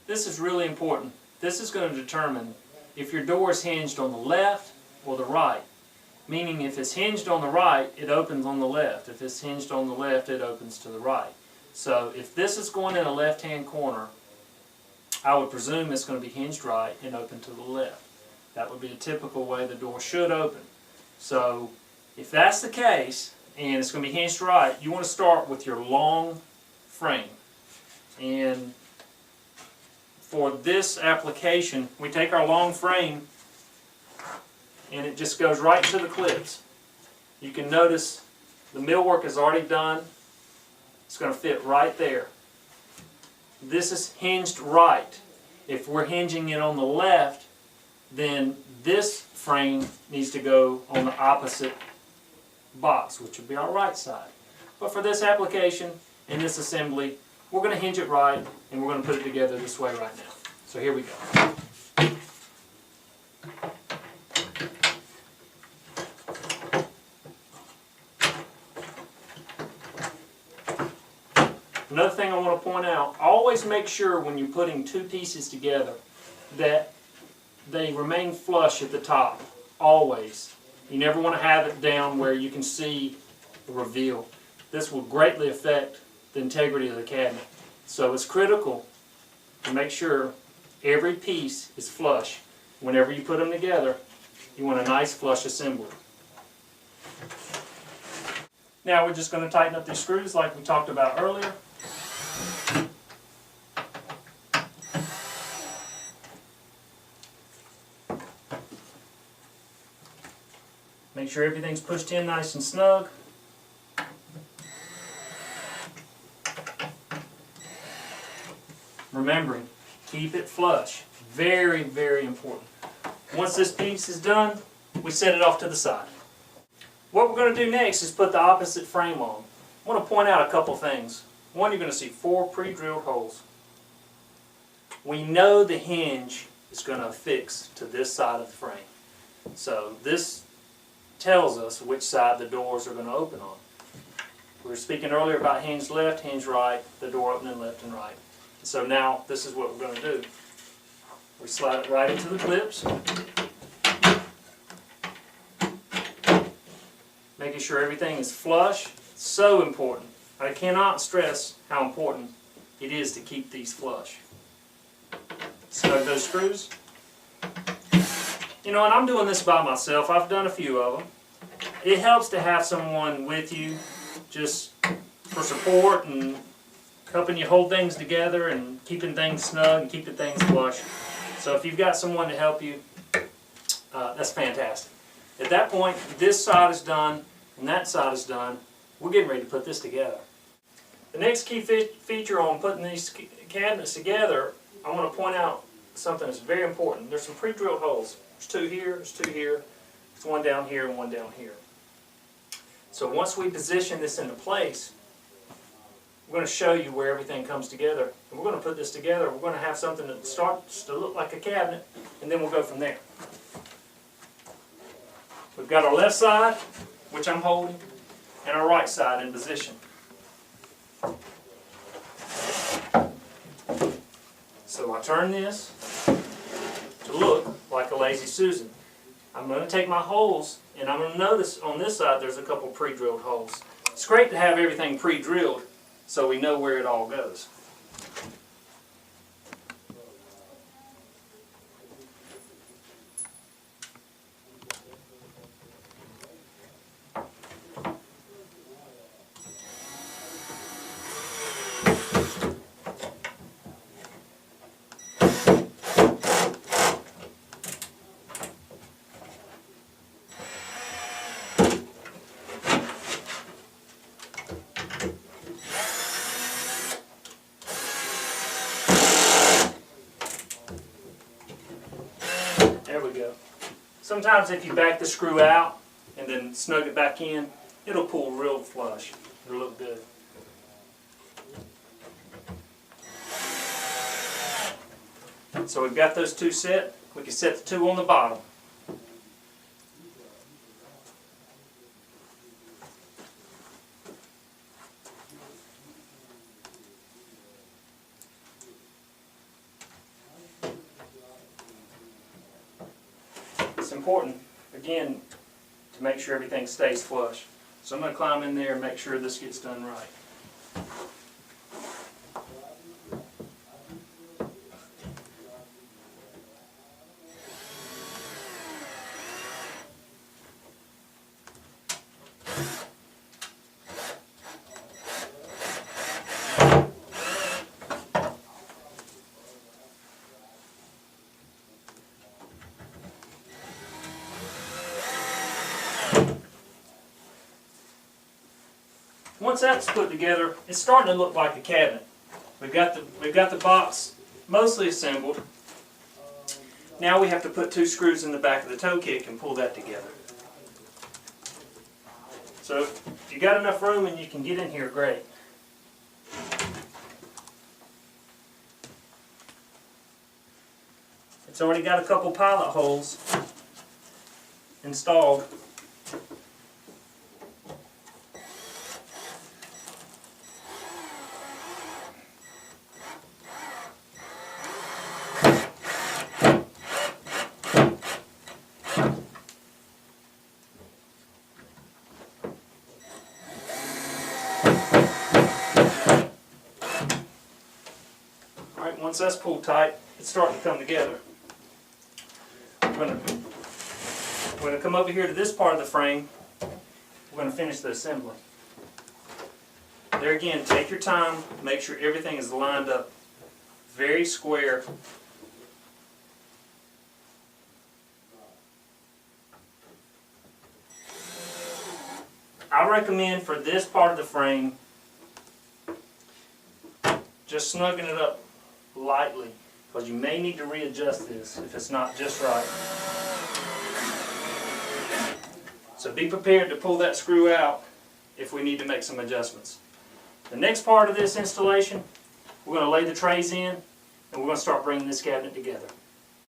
This is really important. This is going to determine if your door is hinged on the left or the right. Meaning if it's hinged on the right, it opens on the left. If it's hinged on the left, it opens to the right. So if this is going in a left-hand corner, I would presume it's going to be hinged right and open to the left. That would be a typical way the door should open. So if that's the case, and it's going to be hinged right, you want to start with your long frame. And for this application, we take our long frame and it just goes right into the clips. You can notice the millwork is already done. It's going to fit right there. This is hinged right. If we're hinging it on the left, then this frame needs to go on the opposite box, which would be our right side. But for this application and this assembly, we're going to hinge it right and we're going to put it together this way right now. So here we go. Another thing I want to point out, always make sure when you're putting two pieces together that they remain flush at the top. Always. You never want to have it down where you can see the reveal. This will greatly affect the integrity of the cabinet. So it's critical to make sure every piece is flush. Whenever you put them together, you want a nice flush assembly. Now we're just going to tighten up these screws like we talked about earlier. Make sure everything's pushed in nice and snug. Remembering, keep it flush. Very, very important. Once this piece is done, we set it off to the side. What we're going to do next is put the opposite frame on. I want to point out a couple things. One, you're going to see 4 pre-drilled holes. We know the hinge is going to affix to this side of the frame. So this tells us which side the doors are going to open on. We were speaking earlier about hinge left, hinge right, the door opening left and right. So now this is what we're going to do. We slide it right into the clips, making sure everything is flush. So important. I cannot stress how important it is to keep these flush. Snug those screws. You know, and I'm doing this by myself. I've done a few of them. It helps to have someone with you just for support and helping you hold things together and keeping things snug and keeping things flush. So if you've got someone to help you, that's fantastic. At that point, this side is done and that side is done. We're getting ready to put this together. The next key feature on putting these cabinets together, I want to point out something that's very important. There's some pre-drilled holes. There's 2 here, there's 2 here, there's 1 down here and 1 down here. So once we position this into place, we're going to show you where everything comes together. And we're going to put this together. We're going to have something that starts to look like a cabinet, and then we'll go from there. We've got our left side, which I'm holding, and our right side in position. So I turn this to look like a Lazy Susan. I'm going to take my holes and I'm going to notice on this side there's a couple pre-drilled holes. It's great to have everything pre-drilled so we know where it all goes. There we go. Sometimes if you back the screw out and then snug it back in, it'll pull real flush. It'll look good. So we've got those 2 set. We can set the 2 on the bottom. important, again, to make sure everything stays flush. So I'm going to climb in there and make sure this gets done right. Once that's put together, it's starting to look like a cabinet. We've got the box mostly assembled. Now we have to put 2 screws in the back of the toe kick and pull that together. So if you got enough room and you can get in here, great. It's already got a couple pilot holes installed. Alright, once that's pulled tight, it's starting to come together. We're going to come over here to this part of the frame. We're going to finish the assembly. There again, take your time, make sure everything is lined up very square. I recommend for this part of the frame, just snugging it up lightly, because you may need to readjust this if it's not just right. So be prepared to pull that screw out if we need to make some adjustments. The next part of this installation, we're going to lay the trays in and we're going to start bringing this cabinet together.